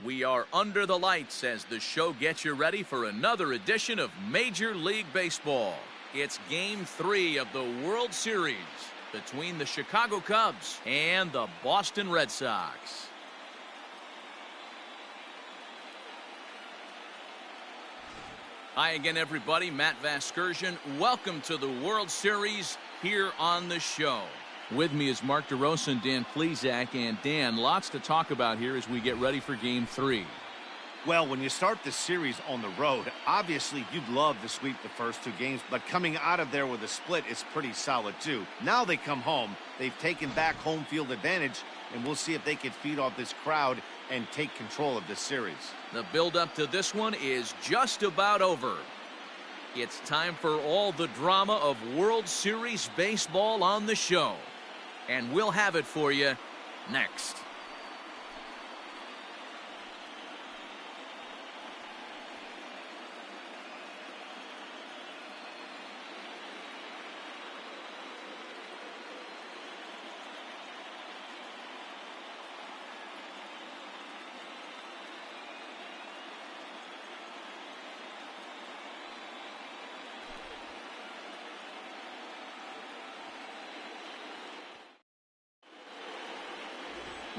We are under the lights as the show gets you ready for another edition of Major League Baseball. It's Game 3 of the World Series between the Chicago Cubs and the Boston Red Sox. Hi again, everybody. Matt Vasgersian. Welcome to the World Series here on the show. With me is Mark DeRosa and Dan Plesac. And Dan, lots to talk about here as we get ready for Game 3. Well, when you start the series on the road, obviously you'd love to sweep the first two games, but coming out of there with a split is pretty solid too. Now they come home, they've taken back home field advantage, and we'll see if they can feed off this crowd and take control of this series. The build-up to this one is just about over. It's time for all the drama of World Series baseball on the show. And we'll have it for you next.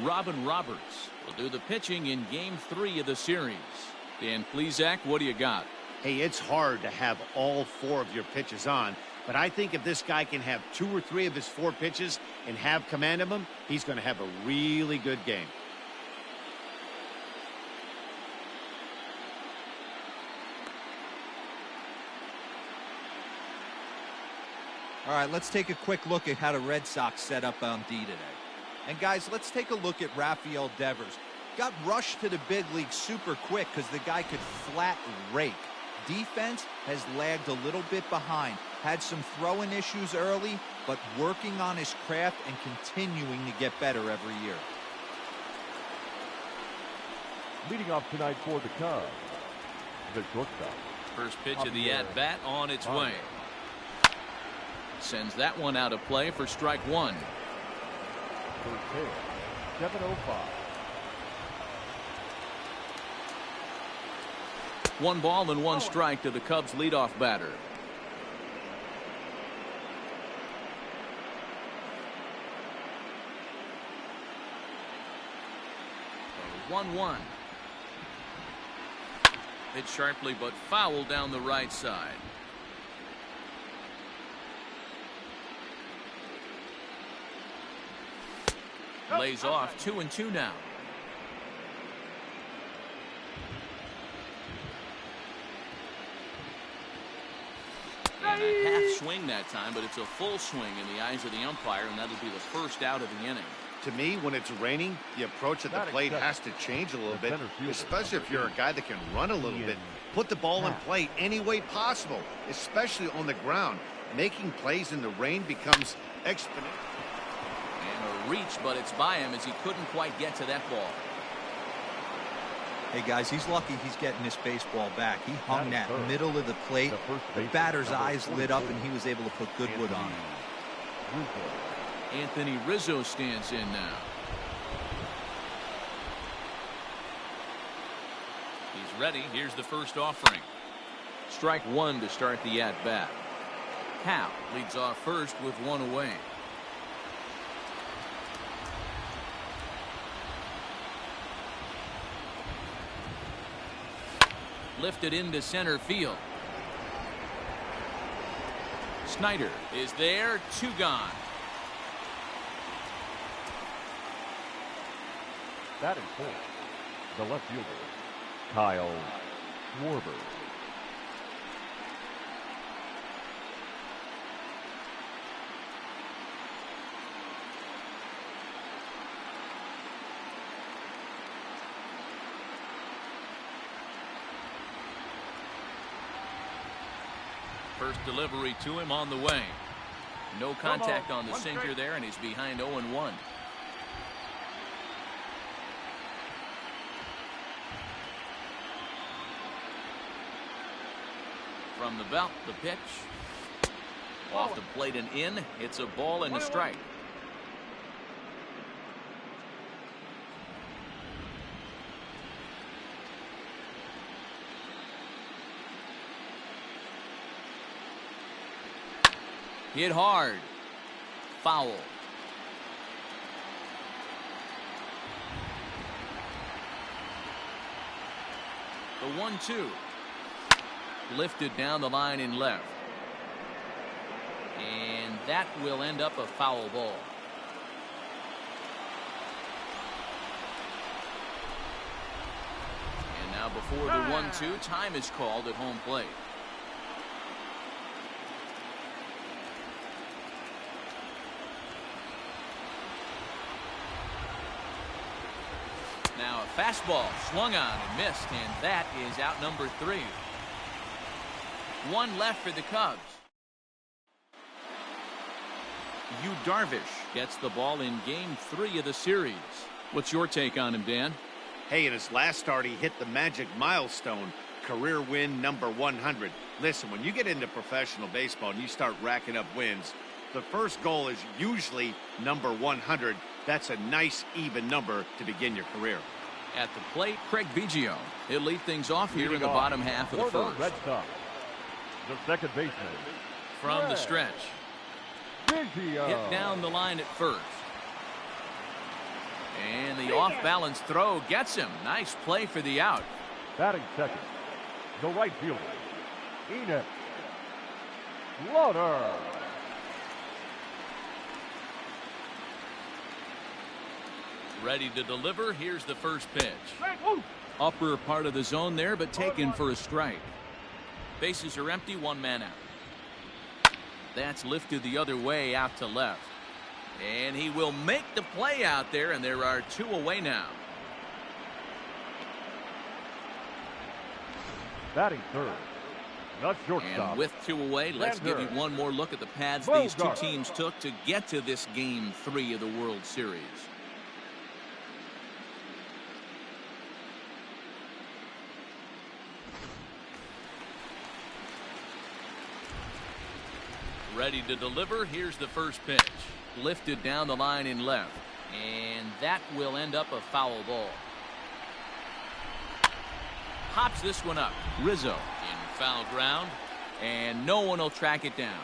Robin Roberts will do the pitching in Game 3 of the series. Dan Plesac, what do you got? Hey, it's hard to have all four of your pitches on, but I think if this guy can have 2 or 3 of his 4 pitches and have command of them, he's going to have a really good game. All right, let's take a quick look at how the Red Sox set up on D today. And guys, let's take a look at Rafael Devers. Got rushed to the big league super quick because the guy could flat rake. Defense has lagged a little bit behind. Had some throwing issues early, but working on his craft and continuing to get better every year. Leading off tonight for the Cubs, the shortstop. First pitch of the at-bat on its way. Sends that one out of play for strike one. First pitch, 7:05. 1 ball and 1 strike to the Cubs leadoff batter. So 1-1. Hit sharply but foul down the right side. Lays off 2-2 now. And a half swing that time, but it's a full swing in the eyes of the umpire, and that'll be the first out of the inning. To me, when it's raining, the approach at the plate has to change a little bit, especially if you're a guy that can run a little bit. Put the ball in play any way possible, especially on the ground. Making plays in the rain becomes exponential. And a reach, but it's by him as he couldn't quite get to that ball. Hey guys, he's lucky he's getting this baseball back. He hung that middle of the plate. The batter's eyes lit up and he was able to put good wood on it. Anthony Rizzo stands in now. He's ready. Here's the first offering. Strike one to start the at-bat. Hal leads off first with 1 away. Lifted into center field. Snyder is there, 2 gone. Batting fourth, the left fielder, Kyle Schwarber. First delivery to him on the way. No contact on the sinker there, and he's behind 0-1. From the belt, the pitch. Off the plate and in. It's a ball and a strike. Hit hard. Foul. The 1-2. Lifted down the line in left. And that will end up a foul ball. And now before the 1-2, time is called at home plate. Now a fastball swung on and missed, and that is out number 3. One left for the Cubs. Yu Darvish gets the ball in game 3 of the series. What's your take on him, Dan? Hey, in his last start, he hit the magic milestone, career win number 100. Listen, when you get into professional baseball and you start racking up wins, the first goal is usually number 100. That's a nice, even number to begin your career. At the plate, Craig Biggio. He'll lead things off here in the bottom half of the first. Red Sox, the second baseman. From the stretch. Biggio. Hit down the line at first. And the off-balance throw gets him. Nice play for the out. Batting second, the right fielder, Enoch Slaughter. Ready to deliver. Here's the first pitch. Upper part of the zone there, but taken for a strike. Bases are empty, one man out. That's lifted the other way out to left. And he will make the play out there, and there are 2 away now. Batting third, the shortstop. And with 2 away, let's give you one more look at the paths these 2 teams took to get to this game 3 of the World Series. Ready to deliver. Here's the first pitch. Lifted down the line in left. And that will end up a foul ball. Hops this one up. Rizzo in foul ground. And no one will track it down.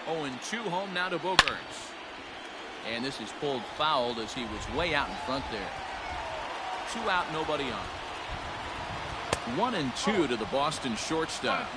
0-2 home now to Bogaerts. And this is pulled fouled as he was way out in front there. 2 out, nobody on. 1-2 to the Boston shortstop.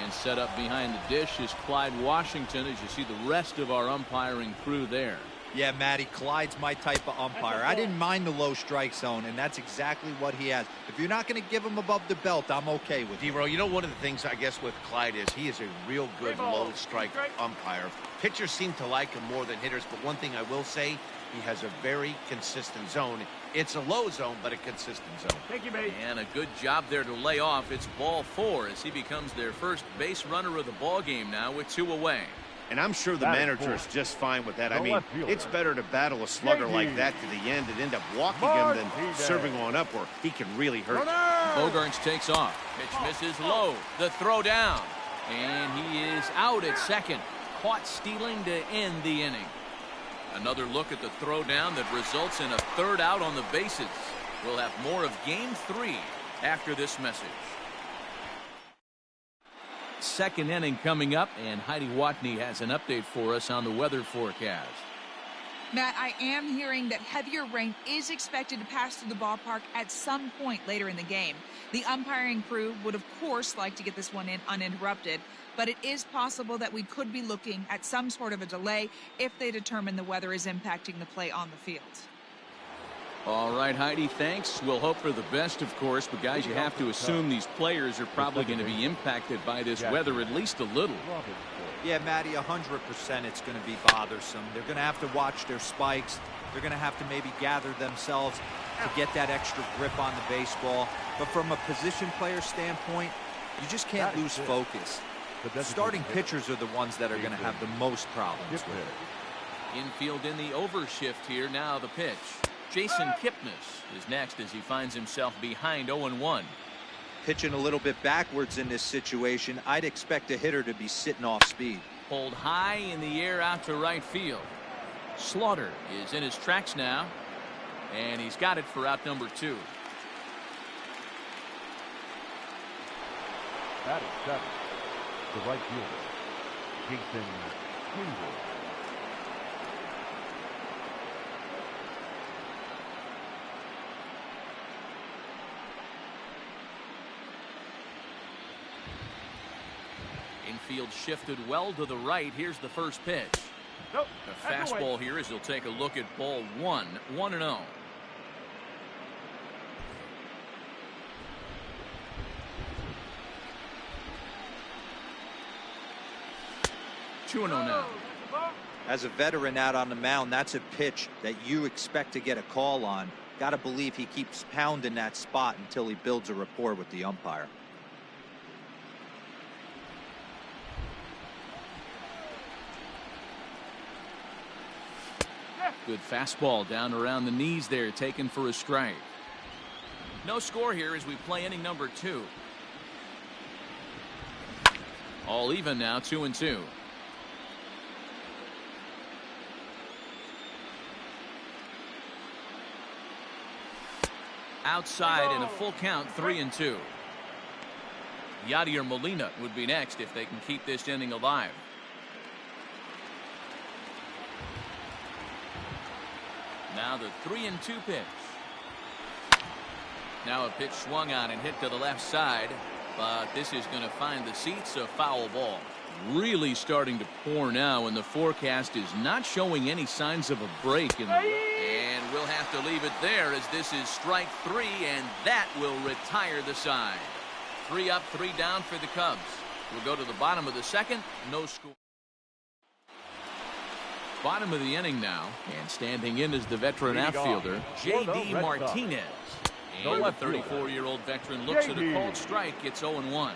And set up behind the dish is Clyde Washington, as you see the rest of our umpiring crew there. Yeah, Matty, Clyde's my type of umpire. I didn't mind the low strike zone, and that's exactly what he has. If you're not going to give him above the belt, I'm okay with it. D-Row, you know, one of the things I guess with Clyde is he is a real good low strike umpire. Pitchers seem to like him more than hitters, but one thing I will say, he has a very consistent zone. It's a low zone, but a consistent zone. Thank you, mate. And a good job there to lay off. It's ball 4 as he becomes their first base runner of the ball game now with 2 away. And I'm sure the manager is just fine with that. I mean, it's better to battle a slugger like that to the end and end up walking him than serving on up where he can really hurt. Bogaerts takes off. Pitch misses low. The throw down. And he is out at second. Caught stealing to end the inning. Another look at the throw down that results in a 3rd out on the bases. We'll have more of game 3 after this message. Second inning coming up, and Heidi Watney has an update for us on the weather forecast. Matt, I am hearing that heavier rain is expected to pass through the ballpark at some point later in the game. The umpiring crew would, of course, like to get this one in uninterrupted, but it is possible that we could be looking at some sort of a delay if they determine the weather is impacting the play on the field. All right, Heidi, thanks. We'll hope for the best, of course, but guys, you have to assume these players are probably going to be impacted by this weather at least a little. Yeah, Matty, 100% it's going to be bothersome. They're going to have to watch their spikes. They're going to have to maybe gather themselves to get that extra grip on the baseball. But from a position player standpoint, you just can't lose focus. Starting pitchers are the ones that are going to have the most problems with it. Infield in the overshift here. Now the pitch. Jason Kipnis is next as he finds himself behind 0-1. Pitching a little bit backwards in this situation, I'd expect a hitter to be sitting off speed. Pulled high in the air out to right field. Slaughter is in his tracks now, and he's got it for out number 2. Batting 7, the right fielder, Jason Hayward. Infield shifted well to the right. Here's the first pitch. Nope. A fastball here as he'll take a look at ball one. 1-0. Now. As a veteran out on the mound, that's a pitch that you expect to get a call on. Got to believe he keeps pounding that spot until he builds a rapport with the umpire. Good fastball down around the knees there, taken for a strike. No score here as we play inning number 2. All even now, 2-2. Outside in a full count, 3-2. Yadier Molina would be next if they can keep this inning alive. Now the 3-2 pitch. Now a pitch swung on and hit to the left side, but this is going to find the seats, a foul ball. Really starting to pour now, and the forecast is not showing any signs of a break in the and we'll have to leave it there as this is strike 3, and that will retire the side. 3 up, 3 down for the Cubs. We'll go to the bottom of the second. No score. Bottom of the inning now, and standing in is the veteran outfielder, J.D. Martinez. And the 34-year-old veteran looks at a called strike. It's 0-1.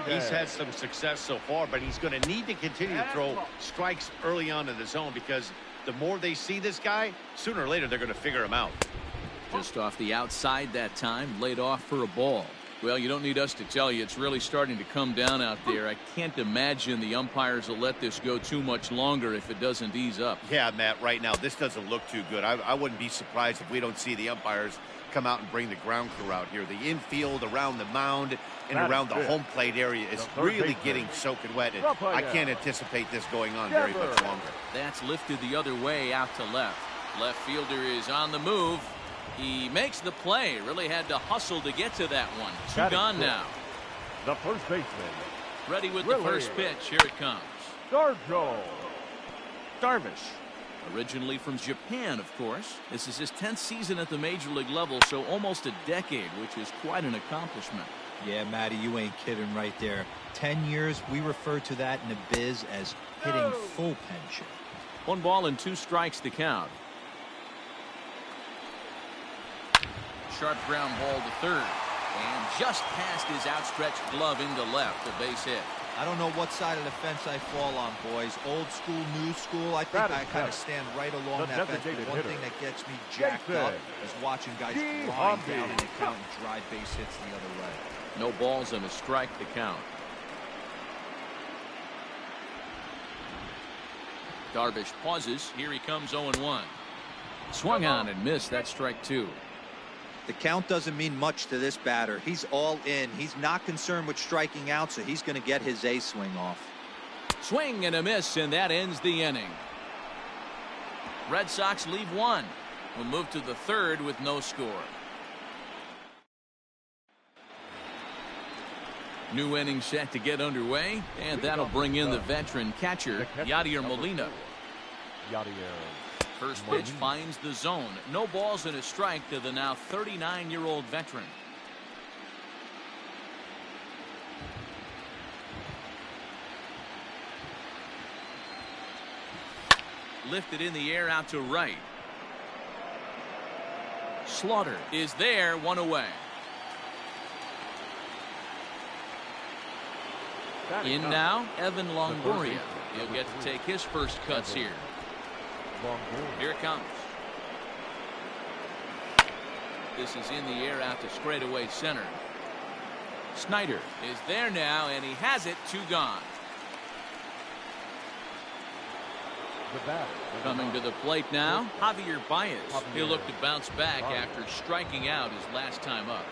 He's had some success so far, but he's going to need to continue to throw strikes early on in the zone because the more they see this guy, sooner or later they're going to figure him out. Just off the outside that time, laid off for a ball. Well, you don't need us to tell you it's really starting to come down out there. I can't imagine the umpires will let this go too much longer if it doesn't ease up. Yeah, Matt, right now this doesn't look too good. I wouldn't be surprised if we don't see the umpires come out and bring the ground crew out here. The infield around the mound and around the home plate area is really getting soaking wet, and I can't anticipate this going on very much longer. That's lifted the other way out to left. Left fielder is on the move. He makes the play. Really had to hustle to get to that one. 2 gone now. The first baseman. Ready with the first pitch. Here it comes. Darvish. Originally from Japan, of course. This is his 10th season at the major league level, so almost a decade, which is quite an accomplishment. Yeah, Matty, you ain't kidding right there. 10 years, we refer to that in the biz as hitting full pension. 1 ball and 2 strikes to count. Sharp ground ball to third, and just past his outstretched glove into left, a base hit. I don't know what side of the fence I fall on, boys. Old school, new school. I think I kind of stand right along that fence. But one thing that gets me jacked up is watching guys grind down in the count and drive base hits the other way. No balls and a strike to count. Darvish pauses. Here he comes 0-1. Swung on and missed. That's strike 2. The count doesn't mean much to this batter. He's all in. He's not concerned with striking out, so he's going to get his A swing off. Swing and a miss, and that ends the inning. Red Sox leave 1. We'll move to the third with no score. New inning set to get underway, and that'll bring in the veteran catcher, Yadier Molina. First pitch finds the zone. No balls and a strike to the now 39-year-old veteran. Lifted in the air out to right. Slaughter is there, 1 away. In now, Evan Longoria. He'll get to take his first cuts here. Here it comes. This is in the air out to straightaway center. Snyder is there now, and he has it. 2 gone. Coming to the plate now, Javier Baez. He'll look to bounce back after striking out his last time up.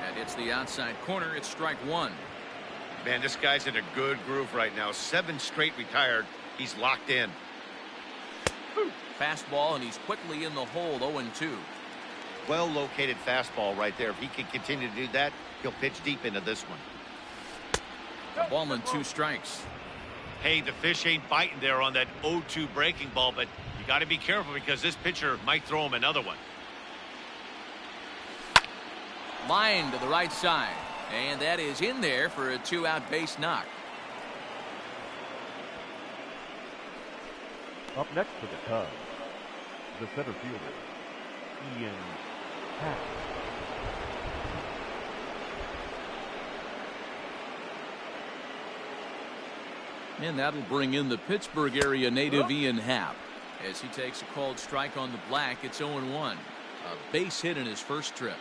And it's the outside corner. It's strike 1. Man, this guy's in a good groove right now. 7 straight retired. He's locked in. Fastball, and he's quickly in the hole, 0-2. Well-located fastball right there. If he can continue to do that, he'll pitch deep into this one. A ball and 2 strikes. Hey, the fish ain't biting there on that 0-2 breaking ball, but you got to be careful because this pitcher might throw him another one. Line to the right side, and that is in there for a 2-out base knock. Up next for the Cubs, the center fielder, Ian Happ. And that'll bring in the Pittsburgh area native Ian Happ. As he takes a called strike on the black, it's 0-1. A base hit in his first trip.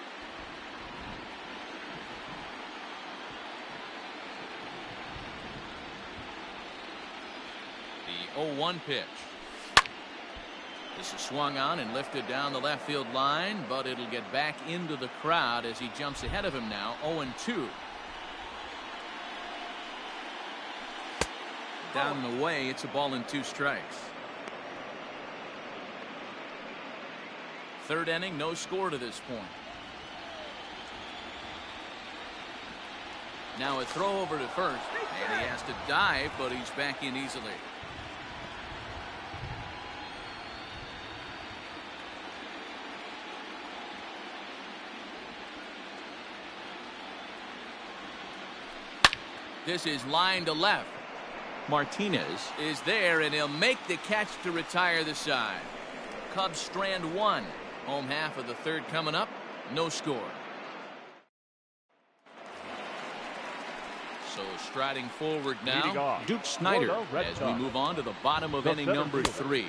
The 0-1 pitch. This is swung on and lifted down the left field line, but it'll get back into the crowd as he jumps ahead of him now, 0-2. Down and away, it's a ball and 2 strikes. Third inning, no score to this point. Now a throw over to first, and he has to dive, but he's back in easily. This is line to left. Martinez is there, and he'll make the catch to retire the side. Cubs strand 1. Home half of the third coming up. No score. So striding forward now, Duke Snider as we move on to the bottom of inning number 3.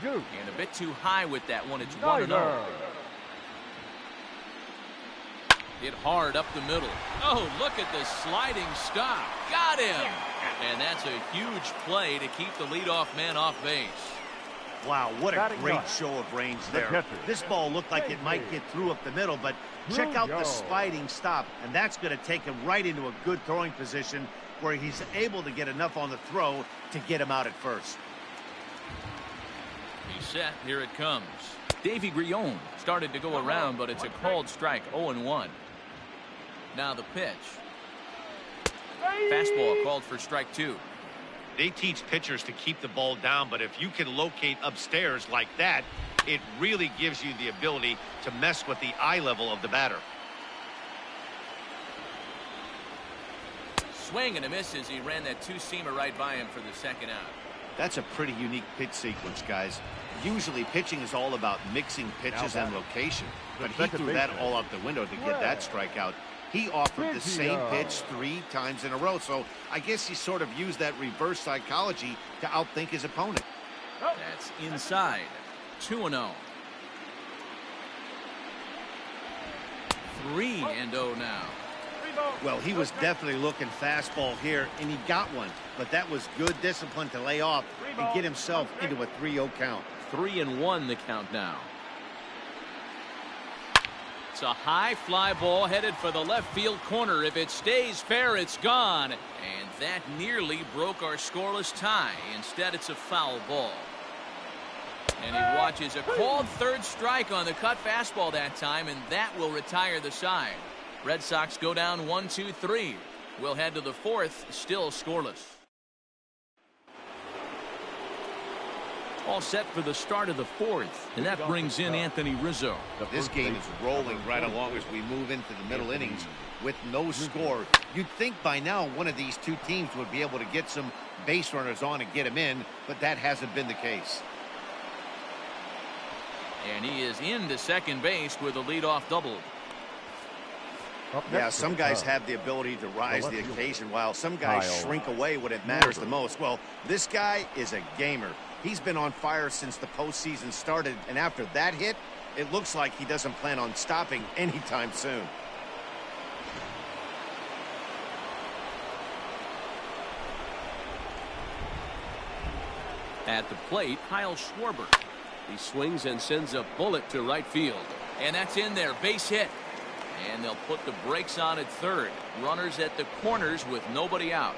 And a bit too high with that one. It's 1-0. Hit hard up the middle. Oh, look at the sliding stop. Got him. And that's a huge play to keep the leadoff man off base. Wow, what a great show of range there. This ball looked like it might get through up the middle, but check out the sliding stop, and that's going to take him right into a good throwing position where he's able to get enough on the throw to get him out at first. He's set. Here it comes. Davy Grillon started to go around, but it's a called strike, 0-1. Now the pitch. Fastball called for strike 2. They teach pitchers to keep the ball down, but if you can locate upstairs like that, it really gives you the ability to mess with the eye level of the batter. Swing and a miss as he ran that 2-seamer right by him for the second out. That's a pretty unique pitch sequence, guys. Usually pitching is all about mixing pitches and location, but he threw that all out the window to get that strikeout. He offered the same pitch 3 times in a row, so I guess he sort of used that reverse psychology to outthink his opponent. That's inside. 2-0. 3-0 now. Well, he was definitely looking fastball here, and he got one, but that was good discipline to lay off and get himself into a 3-0 count. 3-1 the count now. It's a high fly ball headed for the left field corner. If it stays fair, it's gone. And that nearly broke our scoreless tie. Instead, it's a foul ball. And he watches a called third strike on the cut fastball that time, and that will retire the side. Red Sox go down 1-2-3. We'll head to the 4th, still scoreless. All set for the start of the 4th, and that brings in Anthony Rizzo. This game is rolling right along as we move into the middle innings with no score. You'd think by now one of these two teams would be able to get some base runners on and get him in, but that hasn't been the case. And he is into second base with a leadoff double. Yeah, some guys have the ability to rise the occasion, while some guys shrink away when it matters the most. Well, this guy is a gamer. He's been on fire since the postseason started, and after that hit, it looks like he doesn't plan on stopping anytime soon. At the plate, Kyle Schwarber. He swings and sends a bullet to right field. And that's in there, base hit. And they'll put the brakes on at third. Runners at the corners with nobody out.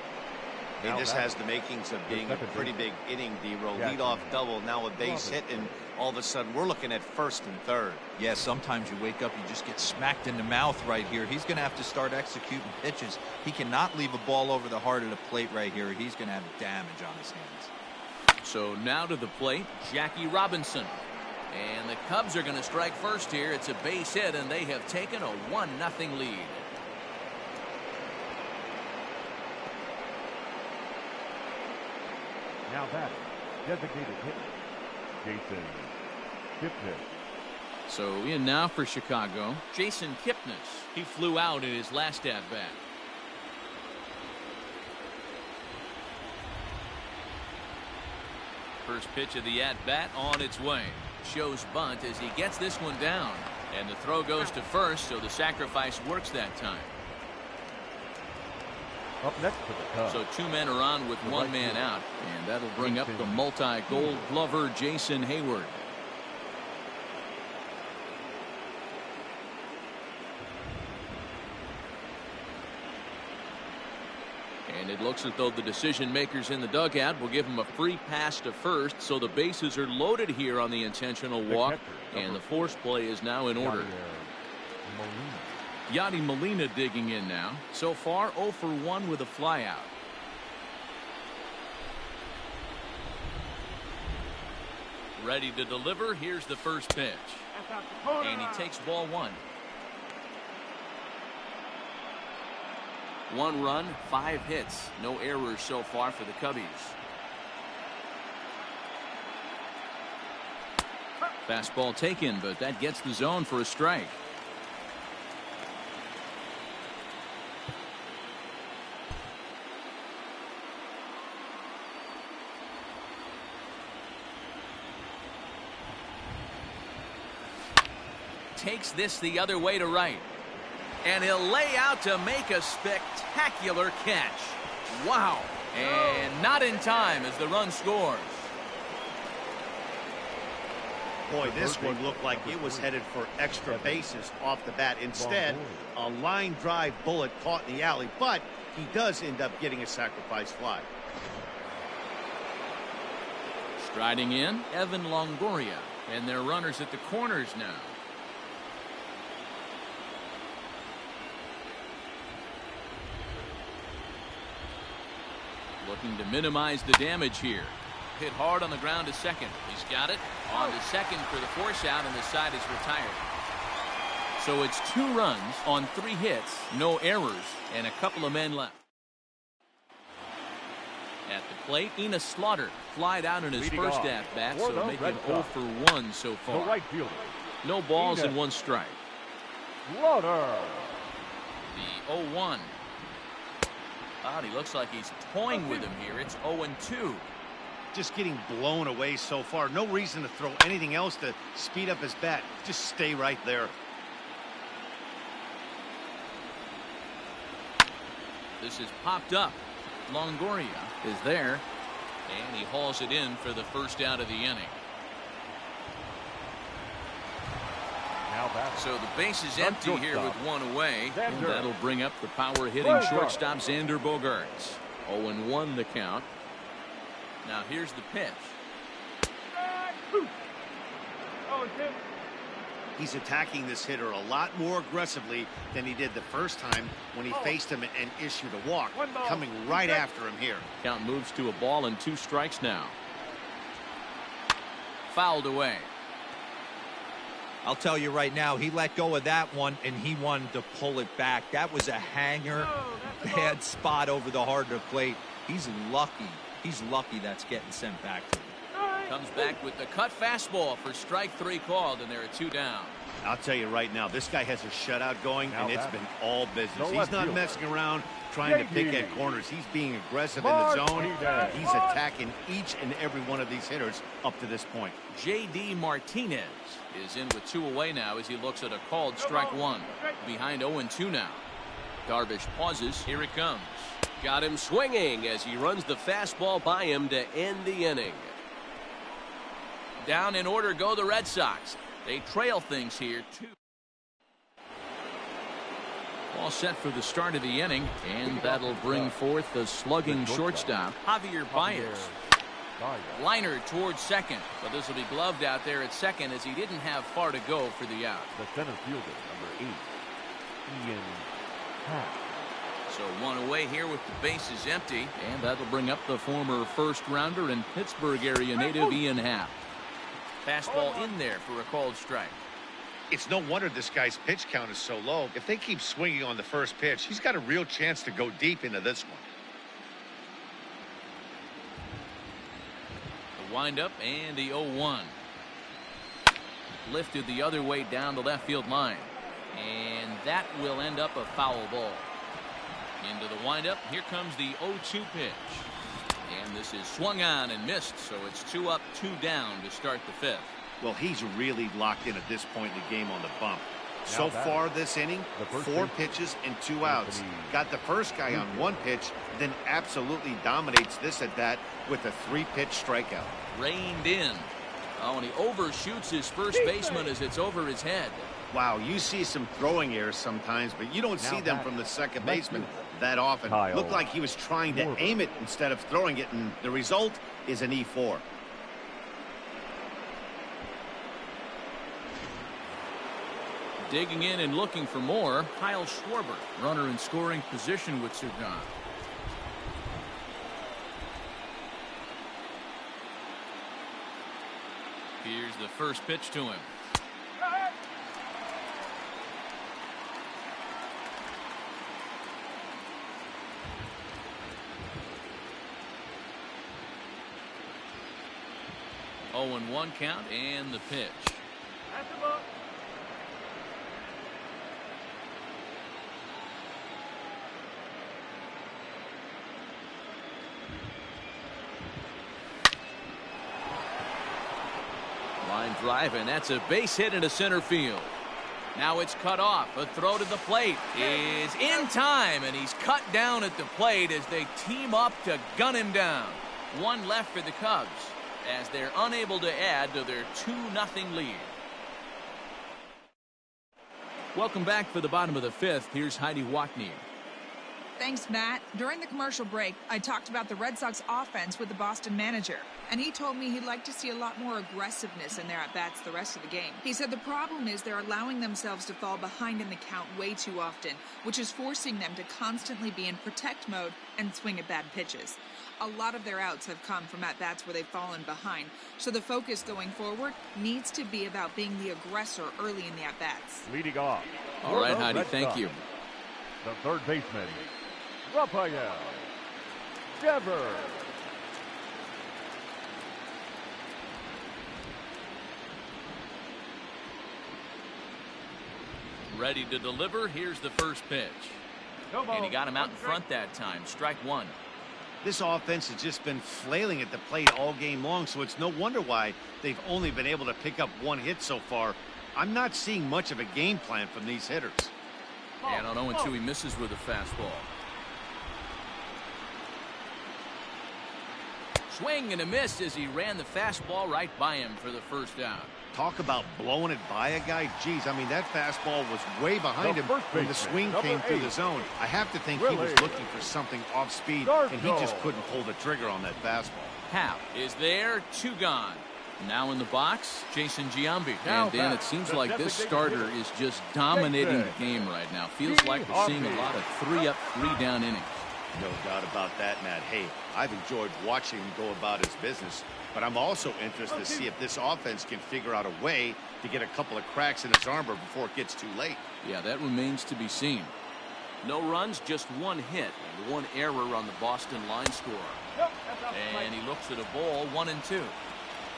And this has the makings of being a pretty big inning, D-Row. Leadoff double, now a base hit, and all of a sudden we're looking at first and third. Yeah, sometimes you wake up, you just get smacked in the mouth right here. He's going to have to start executing pitches. He cannot leave a ball over the heart of the plate right here. He's going to have damage on his hands. So now to the plate, Jackie Robinson. And the Cubs are going to strike first here. It's a base hit, and they have taken a 1-0 lead. Now that's designated hitter, Jason Kipnis. So in now for Chicago, Jason Kipnis. He flew out in his last at-bat. First pitch of the at-bat on its way. Shows bunt as he gets this one down. And the throw goes to first, so the sacrifice works that time. Up next for the Cubs. So 2 men are on with 1 man out. And that'll bring up the multi-gold glover Jason Hayward. And it looks as though the decision makers in the dugout will give him a free pass to first, so the bases are loaded here on the intentional walk, and the force play is now in order. Yadi Molina digging in now. So far 0 for 1 with a flyout. Ready to deliver. Here's the first pitch. And he takes ball 1. 1 run, 5 hits. No errors so far for the Cubbies. Fastball taken, but that gets the zone for a strike. Takes this the other way to right. And he'll lay out to make a spectacular catch. Wow. And not in time as the run scores. Boy, this one looked like it was headed for extra bases off the bat. Instead, a line drive bullet caught in the alley, but he does end up getting a sacrifice fly. Striding in, Evan Longoria. And their runners at the corners now. Looking to minimize the damage here. Hit hard on the ground to second. He's got it. On to second for the force out, and the side is retired. So it's 2 runs on 3 hits, no errors, and a couple of men left. At the plate, Enos Slaughter flied out in his first at-bat, so making 0 for 1 so far. The right fielder. No balls and 1 strike. Slaughter. The 0-1. He looks like he's toying with him here. It's 0-2. Just getting blown away so far. No reason to throw anything else to speed up his bat. Just stay right there. This is popped up. Longoria is there, and he hauls it in for the first out of the inning. So the base is empty here with 1 away, and that'll bring up the power-hitting shortstop Xander Bogaerts. 0-1 the count. Now here's the pitch. He's attacking this hitter a lot more aggressively than he did the first time when he faced him and issued a walk. Coming right after him here. Count moves to a ball and 2 strikes now. Fouled away. I'll tell you right now, he let go of that one, and he wanted to pull it back. That was a hanger, bad spot over the heart of the plate. He's lucky. He's lucky that's getting sent back to him. Comes back with the cut fastball for strike 3 called, and there are 2 down. I'll tell you right now, this guy has a shutout going, and it's been all business. He's not messing around trying to pick at corners. He's being aggressive in the zone. He's attacking each and every one of these hitters up to this point. J.D. Martinez is in with 2 away now as he looks at a called strike 1. Behind 0-2 now. Darvish pauses. Here it comes. Got him swinging as he runs the fastball by him to end the inning. Down in order go the Red Sox. They trail things here, too. All set for the start of the inning, and that'll bring forth the slugging shortstop, Javier Baez. Liner towards second, but this will be gloved out there at second as he didn't have far to go for the out. The center fielder, number 8, Ian Happ. So one away here with the bases empty, and that'll bring up the former first-rounder and Pittsburgh area native Ian Happ. Fastball in there for a called strike. It's no wonder this guy's pitch count is so low. If they keep swinging on the first pitch, he's got a real chance to go deep into this one. The windup and the 0-1. Lifted the other way down the left field line. And that will end up a foul ball. Into the windup. Here comes the 0-2 pitch. And this is swung on and missed, so it's 2 up, 2 down to start the 5th. Well, he's really locked in at this point in the game on the bump. So far this inning, 4 pitches and 2 outs. Got the first guy on 1 pitch, then absolutely dominates this at bat with a 3-pitch strikeout. Reined in. Oh, and he overshoots his first baseman as it's over his head. Wow, you see some throwing errors sometimes, but you don't see them from the second baseman that often. Looked like he was trying to aim it instead of throwing it, and the result is an E4. Digging in and looking for more, Kyle Schwarber, runner in scoring position with Sagan. Here's the first pitch to him. Oh, and 1 count and the pitch. Line drive, and that's a base hit into center field. Now it's cut off. A throw to the plate is in time, and he's cut down at the plate as they team up to gun him down. 1 left for the Cubs as they're unable to add to their 2-0 lead. Welcome back for the bottom of the 5th. Here's Heidi Watney. Thanks, Matt. During the commercial break, I talked about the Red Sox offense with the Boston manager, and he told me he'd like to see a lot more aggressiveness in their at-bats the rest of the game. He said the problem is they're allowing themselves to fall behind in the count way too often, which is forcing them to constantly be in protect mode and swing at bad pitches. A lot of their outs have come from at-bats where they've fallen behind, so the focus going forward needs to be about being the aggressor early in the at-bats. Leading off. All right, Heidi, thank you. The third baseman, Rafael Devers. Ready to deliver. Here's the first pitch. And he got him out in front that time. Strike 1. This offense has just been flailing at the plate all game long, so it's no wonder why they've only been able to pick up 1 hit so far. I'm not seeing much of a game plan from these hitters. And on 0-2, he misses with a fastball. Swing and a miss as he ran the fastball right by him for the first out. Talk about blowing it by a guy. Geez, I mean, that fastball was way behind him when the swing came through the zone. I have to think he was looking for something off speed, and he just couldn't pull the trigger on that fastball. Happ is there, 2 gone. Now in the box, Jason Giambi. And Dan, it seems like this starter is just dominating the game right now. Feels like we're seeing a lot of 3-up, 3-down innings. No doubt about that, Matt. Hey, I've enjoyed watching him go about his business, but I'm also interested to see if this offense can figure out a way to get a couple of cracks in his armor before it gets too late. Yeah, that remains to be seen. No runs, just 1 hit and 1 error on the Boston line score. And he looks at a ball, 1-2.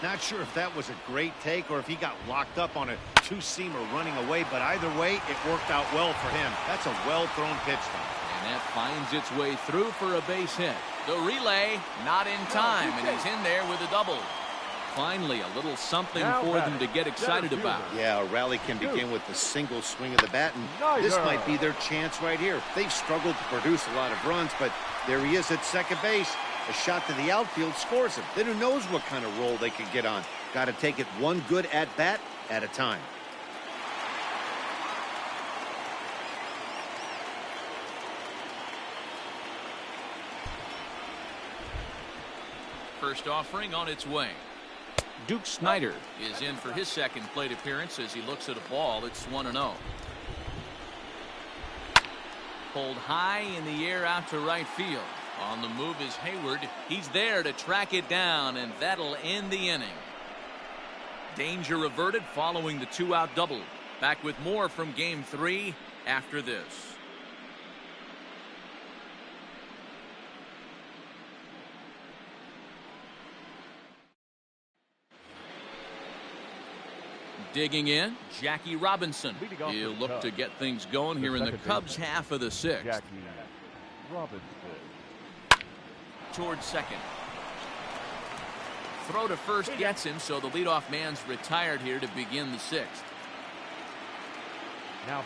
Not sure if that was a great take or if he got locked up on a 2-seamer running away, but either way, it worked out well for him. That's a well-thrown pitch, Tom. And that finds its way through for a base hit. The relay, not in time, and he's in there with a double. Finally, a little something for them to get excited about. Yeah, a rally can begin with a single swing of the bat, and this might be their chance right here. They've struggled to produce a lot of runs, but there he is at second base. A shot to the outfield scores him. Then who knows what kind of roll they can get on. Got to take it 1 good at-bat at a time. First offering on its way. Duke Snider is in for his second plate appearance as he looks at a ball. It's 1-0. Pulled high in the air out to right field. On the move is Hayward. He's there to track it down, and that'll end the inning. Danger averted following the 2-out double. Back with more from Game 3 after this. Digging in, Jackie Robinson. He'll look to get things going here in the Cubs half of the sixth. Jackie Robinson. Towards second. Throw to first gets him, so the leadoff man's retired here to begin the sixth. Now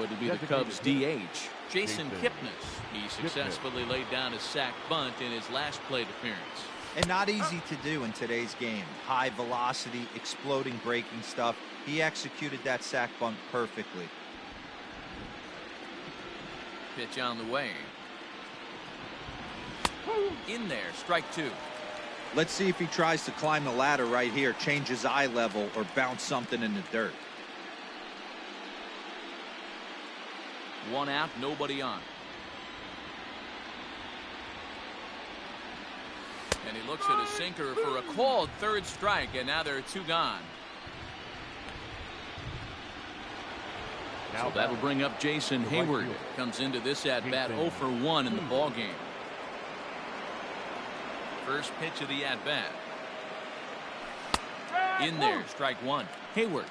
it'll be the Cubs DH, Jason Kipnis. He successfully laid down a sac bunt in his last plate appearance. And not easy to do in today's game. High velocity, exploding breaking stuff. He executed that sac bunt perfectly. Pitch on the way. In there, strike two. Let's see if he tries to climb the ladder right here, change his eye level, or bounce something in the dirt. One out, nobody on. And he looks at a sinker for a called third strike, and now there are two gone. So that'll bring up Jason Hayward. Comes into this at-bat 0 for 1 in the ball game. First pitch of the at-bat. In there, strike one. Hayward,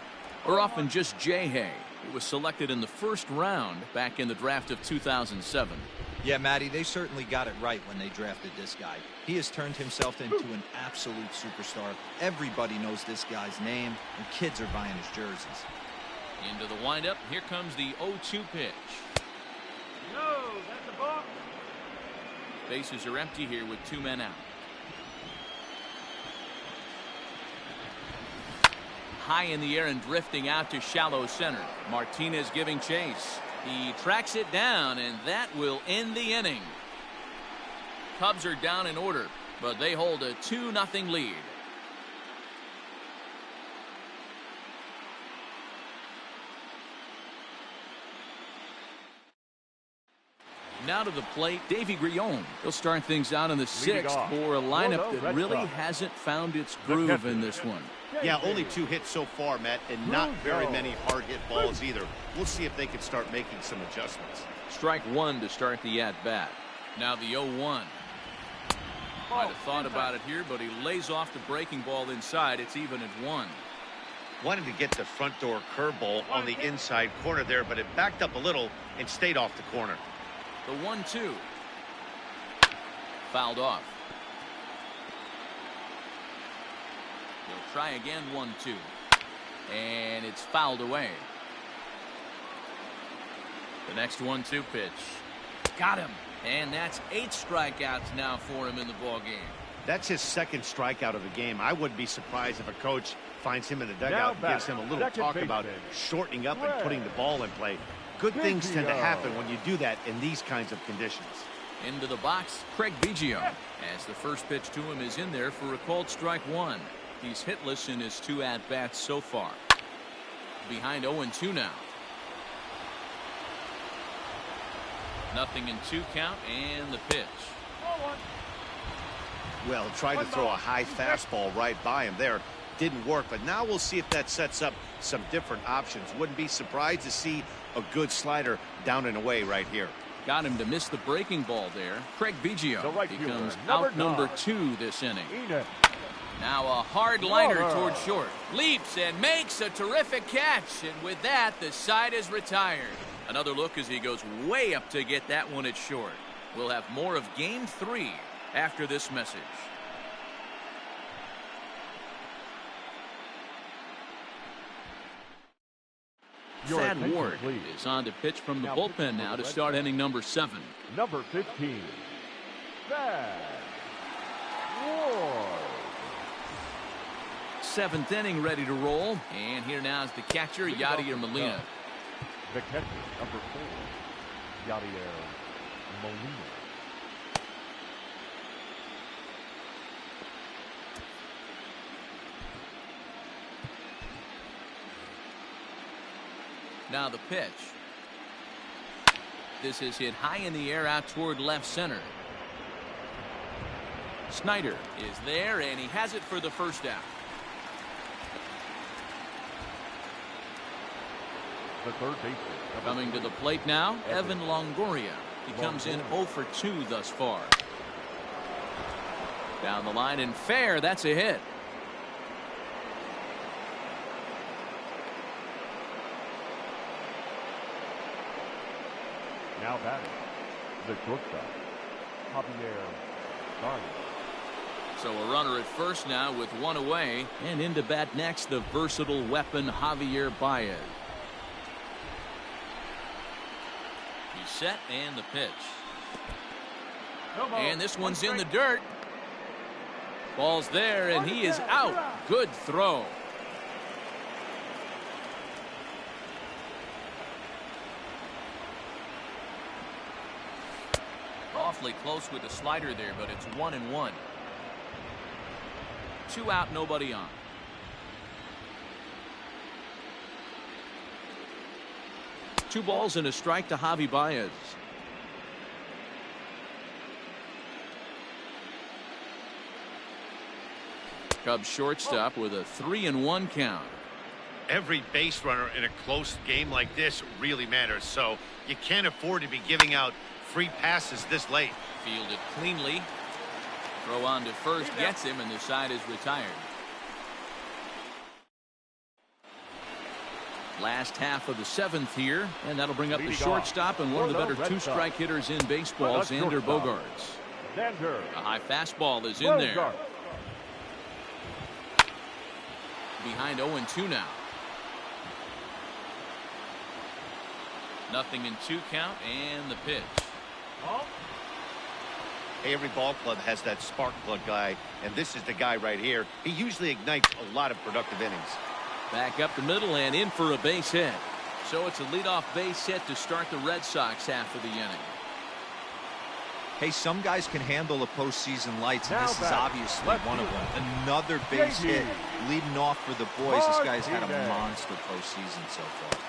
or often just J-Hay. He was selected in the first round back in the draft of 2007. Yeah, Matty, they certainly got it right when they drafted this guy. He has turned himself into an absolute superstar. Everybody knows this guy's name, and kids are buying his jerseys. Into the windup. Here comes the 0-2 pitch. No, that's a ball. Bases are empty here with two men out. High in the air and drifting out to shallow center. Martinez giving chase. He tracks it down, and that will end the inning. Cubs are down in order, but they hold a 2-0 lead. Now to the plate, Davy Grillon. He'll start things out in the sixth for a lineup that really hasn't found its groove in this one. Yeah, only 2 hits so far, Matt, and not very many hard-hit balls either. We'll see if they can start making some adjustments. Strike one to start the at-bat. Now the 0-1. Might have thought about it here, but he lays off the breaking ball inside. It's even at 1. Wanted to get the front door curveball on the inside corner there, but it backed up a little and stayed off the corner. The 1-2. Fouled off. He'll try again, 1-2. And it's fouled away. The next 1-2 pitch. Got him. And that's 8 strikeouts now for him in the ball game. That's his second strikeout of the game. I wouldn't be surprised if a coach finds him in the dugout and gives him a little talk about shortening up and putting the ball in play. Good things tend to happen when you do that in these kinds of conditions. Into the box, Craig Biggio. As the first pitch to him is in there for a called strike one. He's hitless in his 2 at-bats so far. Behind 0-2 now. 0-2 count and the pitch. Well, tried to throw a high fastball right by him there. Didn't work, but now we'll see if that sets up some different options. Wouldn't be surprised to see a good slider down and away right here. Got him to miss the breaking ball there. Craig Biggio becomes out number 2 this inning. Now a hard liner towards short. Leaps and makes a terrific catch. And with that, the side is retired. Another look as he goes way up to get that one at short. We'll have more of Game 3 after this message. Thad Ward is on to pitch from the bullpen now to start inning number 7. Number 15, Thad Ward. 7th inning ready to roll. And here now is the catcher, Yadier Molina. The catcher, number 4, Yadier Molina. Now the pitch. This is hit high in the air out toward left center. Snyder is there, and he has it for the first out. The third baseman. Coming to the plate now, Evan Longoria. He comes in 0 for 2 thus far. Down the line and fair. That's a hit. Now batting, the shortstop, Javier Baez. So a runner at first now with one away, and in to bat next the versatile weapon Javier Baez. He's set and the pitch. And this one's in the dirt. Ball's there and he is out. Good throw. Awfully close with the slider there, but it's 1-1. 2 out, nobody on. Two balls and a strike to Javi Baez. Cubs shortstop with a 3-1 count. Every base runner in a close game like this really matters, so you can't afford to be giving out free passes this late. Fielded cleanly. Throw on to first gets him, and the side is retired. Last half of the 7th here, and that'll bring up the shortstop and one of the better two-strike hitters in baseball, Xander Bogaerts. A high fastball is in there. Behind 0-2 now. 0-2 count and the pitch. Hey, every ball club has that spark plug guy, and this is the guy right here. He usually ignites a lot of productive innings. Back up the middle and in for a base hit. So it's a leadoff base hit to start the Red Sox half of the inning. Hey, some guys can handle the postseason lights, and this is obviously one of them. Another base hit leading off for the boys. This guy's had a monster postseason so far.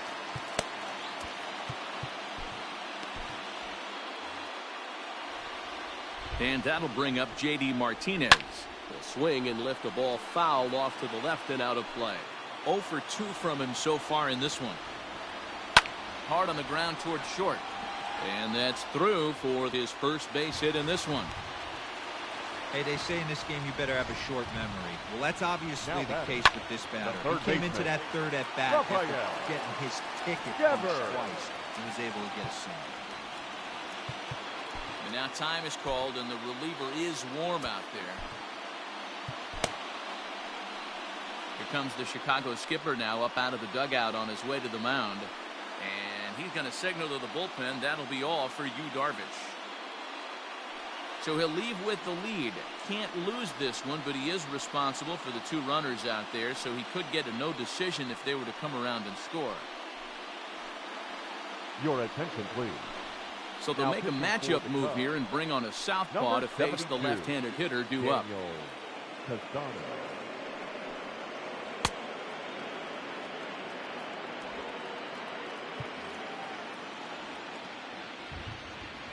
And that'll bring up J.D. Martinez. He'll swing and lift a ball foul off to the left and out of play. 0 for 2 from him so far in this one. Hard on the ground towards short. And that's through for his first base hit in this one. Hey, they say in this game you better have a short memory. Well, that's obviously the case with this batter. He came into that third at bat after getting his ticket twice. He was able to get a single. And now time is called, and the reliever is warm out there. Here comes the Chicago skipper now up out of the dugout on his way to the mound. And he's going to signal to the bullpen. That'll be all for Yu Darvish. So he'll leave with the lead. Can't lose this one, but he is responsible for the 2 runners out there, so he could get a no decision if they were to come around and score. Your attention, please. So they'll make a matchup move here and bring on a southpaw to face the left-handed hitter due up.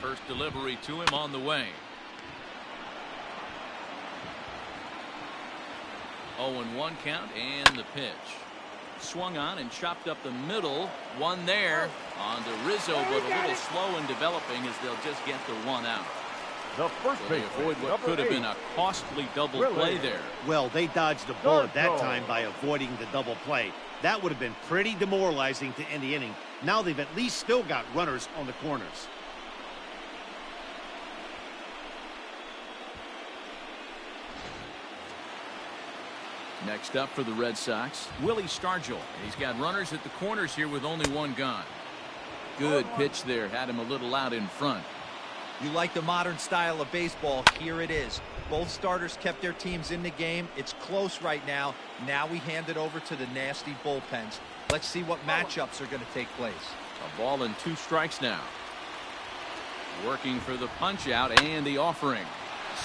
First delivery to him on the way. 0-1 count and the pitch. Swung on and chopped up the middle. One there on to Rizzo, but a little slow in developing as they'll just get the 1 out. The first They avoid what could have been a costly double play there. Well, they dodged the bullet that time by avoiding the double play. That would have been pretty demoralizing to end the inning. Now they've at least still got runners on the corners. Next up for the Red Sox, Willie Stargell. He's got runners at the corners here with only 1 gone. Good pitch there. Had him a little out in front. You like the modern style of baseball. Here it is. Both starters kept their teams in the game. It's close right now. Now we hand it over to the nasty bullpens. Let's see what matchups are going to take place. A ball and 2 strikes now. Working for the punch out and the offering.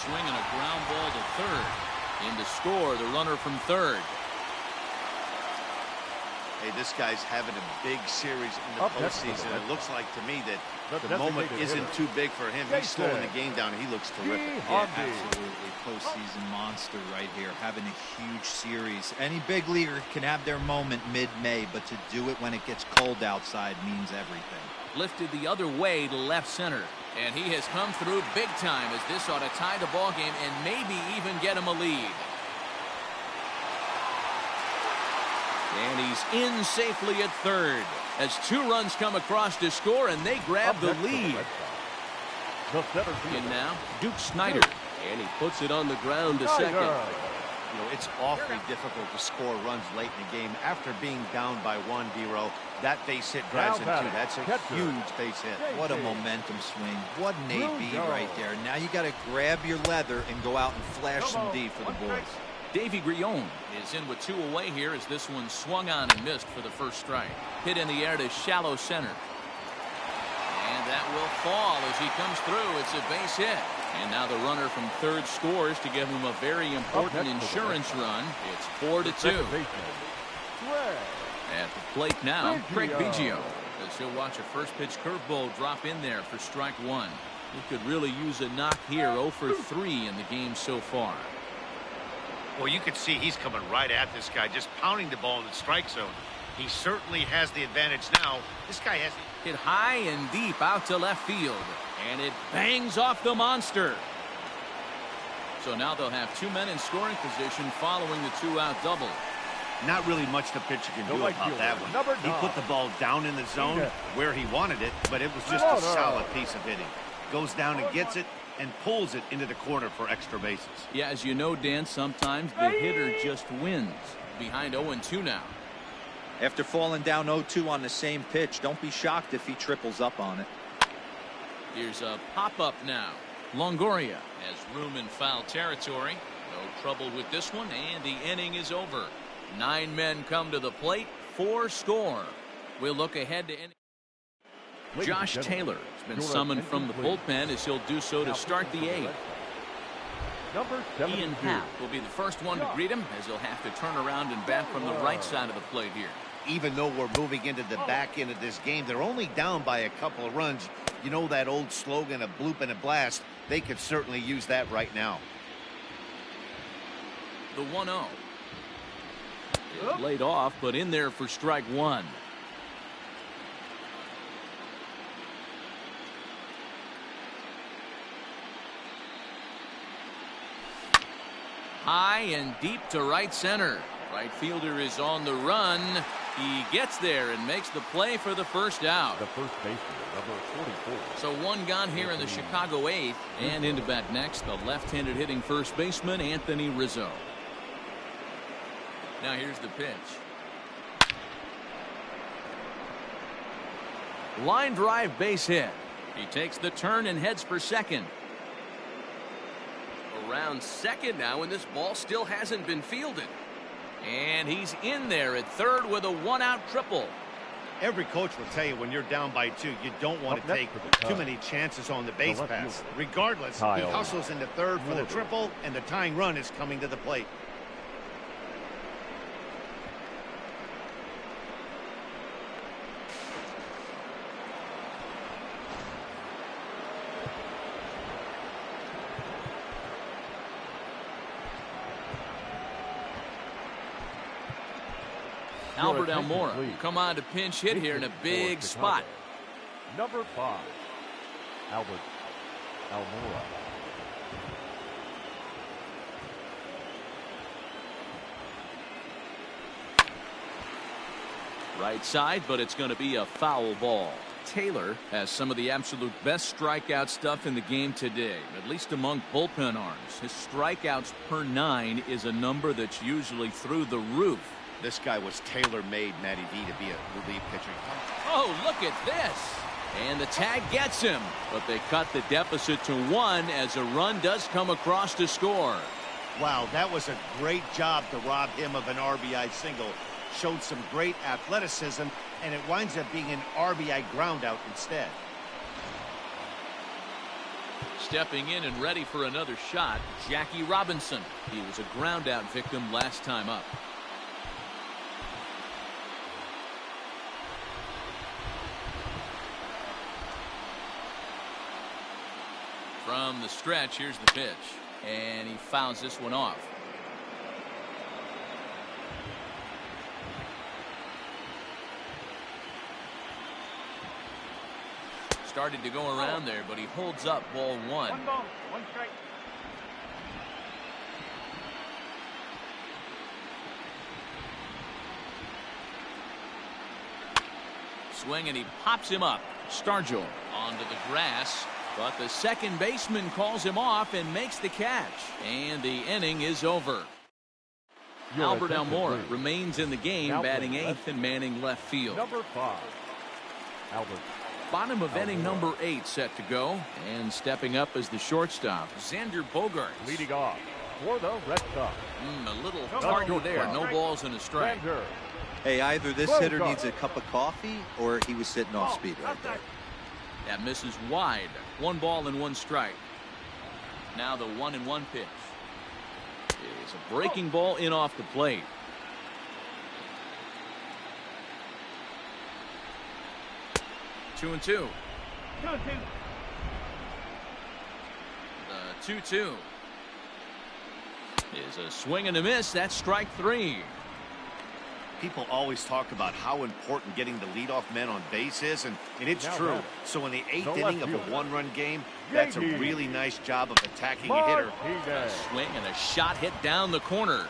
Swinging a ground ball to third. In to score the runner from third. Hey, this guy's having a big series in the postseason. It looks like to me that the moment isn't too big for him. He's slowing the game down. He looks terrific. Yeah, absolutely. Postseason monster right here, having a huge series. Any big leaguer can have their moment mid-May, but to do it when it gets cold outside means everything. Lifted the other way to left center. And he has come through big time, as this ought to tie the ball game and maybe even get him a lead. And he's in safely at third as 2 runs come across to score, and they grab the lead. And now, Duke Snider. And he puts it on the ground to second. You know, it's awfully difficult to score runs late in the game. After being down by 1, D-Row, that base hit drives in 2. That's a huge base hit. What a momentum swing. What an AB right there. Now you got to grab your leather and go out and flash some D for the boys. Davy Grion is in with 2 away here as this one swung on and missed for the first strike. Hit in the air to shallow center. And that will fall as he comes through. It's a base hit. And now the runner from third scores to give him a very important insurance run. It's 4-2. At the plate now, Craig Biggio, as he'll watch a first pitch curveball drop in there for strike 1. He could really use a knock here. 0 for 3 in the game so far. Well, you can see he's coming right at this guy, just pounding the ball in the strike zone. He certainly has the advantage now. This guy has hit high and deep out to left field, and it bangs off the monster. So now they'll have 2 men in scoring position following the 2-out double. Not really much the pitcher can do about that one. He put the ball down in the zone where he wanted it, but it was just a solid piece of hitting. Goes down and gets it and pulls it into the corner for extra bases. Yeah, as you know, Dan, sometimes the hitter just wins. Behind 0-2 now. After falling down 0-2 on the same pitch, don't be shocked if he triples up on it. Here's a pop-up now. Longoria has room in foul territory. No trouble with this one, and the inning is over. 9 men come to the plate, 4 score. We'll look ahead to inning. Josh Taylor has been summoned from the bullpen as he'll do so to start the 8th. Ian Happ will be the first one to greet him, as he'll have to turn around and bat from the right side of the plate here. Even though we're moving into the back end of this game, they're only down by a couple of runs. You know that old slogan, a bloop and a blast. They could certainly use that right now. The 1-0. Laid off, but in there for strike 1. High and deep to right center. Right fielder is on the run. He gets there and makes the play for the first out. The first baseman, number 44. So 1 gone here in the Chicago 8th. And into bat next, the left-handed hitting first baseman, Anthony Rizzo. Now here's the pitch. Line drive base hit. He takes the turn and heads for second. Around second now, and this ball still hasn't been fielded. And he's in there at third with a 1-out triple. Every coach will tell you when you're down by 2, you don't want to take too many chances on the base pass. Regardless, he hustles into third for the triple, and the tying run is coming to the plate. Albert Almora come on to pinch hit here in a big spot. Number 5, Albert Almora. Right side, but it's going to be a foul ball. Taylor has some of the absolute best strikeout stuff in the game today, at least among bullpen arms. His strikeouts per 9 is a number that's usually through the roof. This guy was tailor-made, Matty V, to be a relief pitcher. Oh, look at this. And the tag gets him. But they cut the deficit to 1 as a run does come across to score. Wow, that was a great job to rob him of an RBI single. Showed some great athleticism, and it winds up being an RBI groundout instead. Stepping in and ready for another shot, Jackie Robinson. He was a groundout victim last time up. From the stretch, here's the pitch. And he fouls this one off. Started to go around there, but he holds up ball one. One ball, one strike. Swing, and he pops him up. Stargell onto the grass, but the second baseman calls him off and makes the catch. And the inning is over. Albert Almora remains in the game, batting eighth and manning left field. Number 5, Albert. Bottom of inning number 8 set to go, and stepping up as the shortstop, Xander Bogaerts. Leading off for the Red Sox. A little tardy there. No balls and a strike. Xander. Hey, either this hitter needs a cup of coffee or he was sitting off speed right there. That misses wide. 1 ball and 1 strike. Now the 1-1 pitch. It's a breaking ball in off the plate. Two and two. 2-2. The 2-2 is a swing and a miss. That's strike 3. People always talk about how important getting the leadoff men on base is, and it's true. So in the 8th inning of a 1-run game, that's a really nice job of attacking a hitter. A swing and a shot hit down the corner.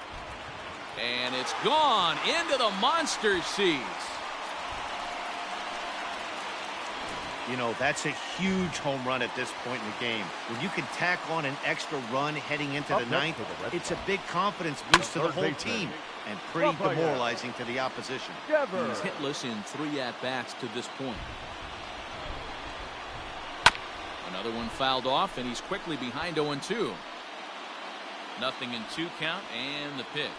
And it's gone into the monster seats. You know, that's a huge home run at this point in the game. When you can tack on an extra run heading into the 9th, it's a big confidence boost to the whole team and pretty demoralizing to the opposition. He's hitless in 3 at-bats to this point. Another one fouled off, and he's quickly behind 0-2. Nothing in 2 count, and the pitch.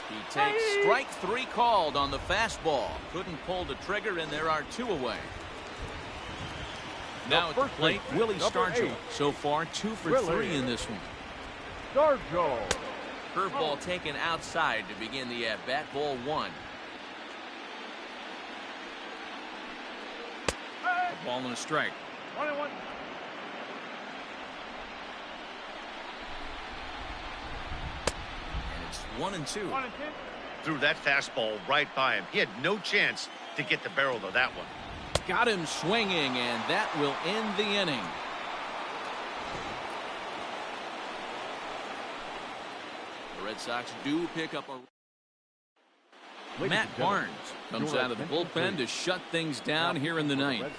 He takes strike 3 called on the fastball. Couldn't pull the trigger, and there are 2 away. Now at the plate, Willie Stargell. So far, 2 for 3 in this one. Stargell. Curveball taken outside to begin the at-bat. Ball 1. A ball and a strike. 1-1. And it's 1-2. 1-2. Threw that fastball right by him. He had no chance to get the barrel of that one. Got him swinging, and that will end the inning. The Red Sox do pick up a... Matt Barnes comes out of the bullpen to shut things down here in the 9th.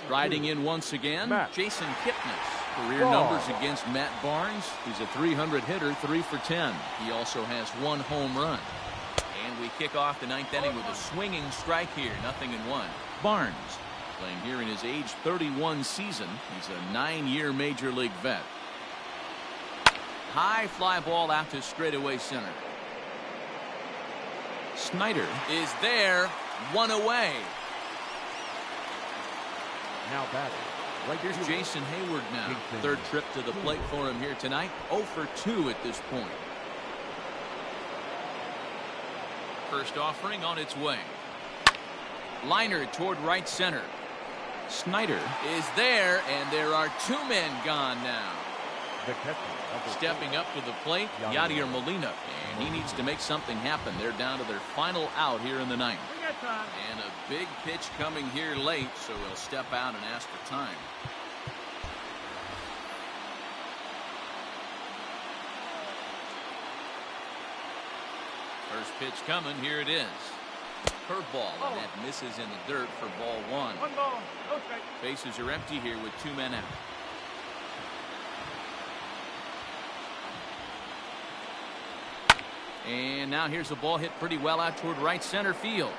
Riding in once again, Jason Kipnis. Career numbers against Matt Barnes. He's a 300 hitter, 3 for 10. He also has 1 home run. And we kick off the 9th inning with a swinging strike here. 0-1. Barnes playing here in his age 31 season. He's a 9-year major league vet. High fly ball out to straightaway center. Snyder is there. 1 away. Now batting. Right, here's Jason Hayward now. 3rd trip to the plate for him here tonight. 0 for 2 at this point. First offering on its way. Liner toward right center. Snyder is there, and there are 2 men gone now. Stepping up to the plate, Yadier Molina, and he needs to make something happen. They're down to their final out here in the 9th. And a big pitch coming here late, so he'll step out and ask for time. First pitch coming, here it is. Curveball, and that misses in the dirt for ball 1. 1 ball, no strike. Bases are empty here with 2 men out. And now here's a ball hit pretty well out toward right center field.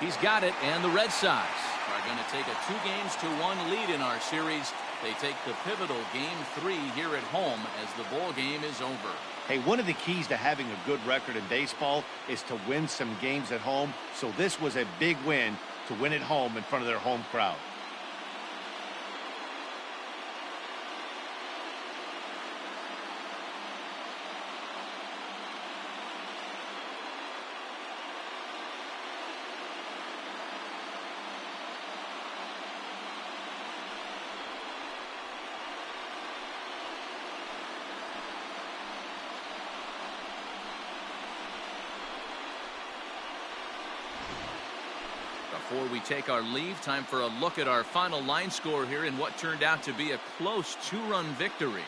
He's got it, and the Red Sox are going to take a 2-1 lead in our series. They take the pivotal Game 3 here at home as the ball game is over. Hey, one of the keys to having a good record in baseball is to win some games at home. So this was a big win to win at home in front of their home crowd. Before we take our leave, time for a look at our final line score here in what turned out to be a close 2-run victory.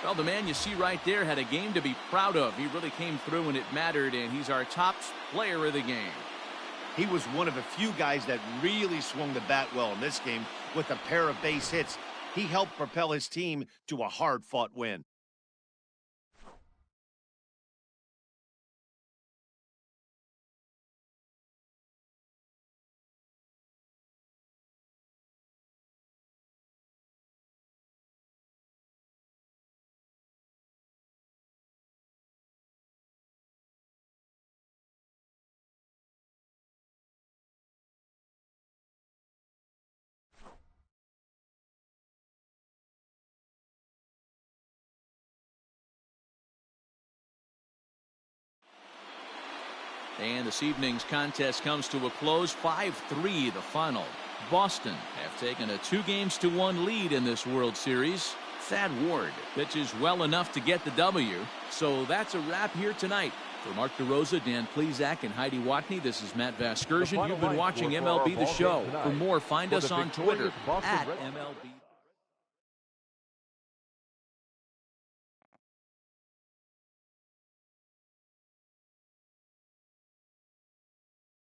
Well, the man you see right there had a game to be proud of. He really came through when it mattered, and he's our top player of the game. He was one of a few guys that really swung the bat well in this game with a pair of base hits. He helped propel his team to a hard-fought win. And this evening's contest comes to a close, 5-3 the final. Boston have taken a 2-1 lead in this World Series. Thad Ward pitches well enough to get the W. So that's a wrap here tonight. For Mark DeRosa, Dan Plesac, and Heidi Watney, this is Matt Vasgersian. You've been watching MLB The Show. For more, find us on Twitter @MLB.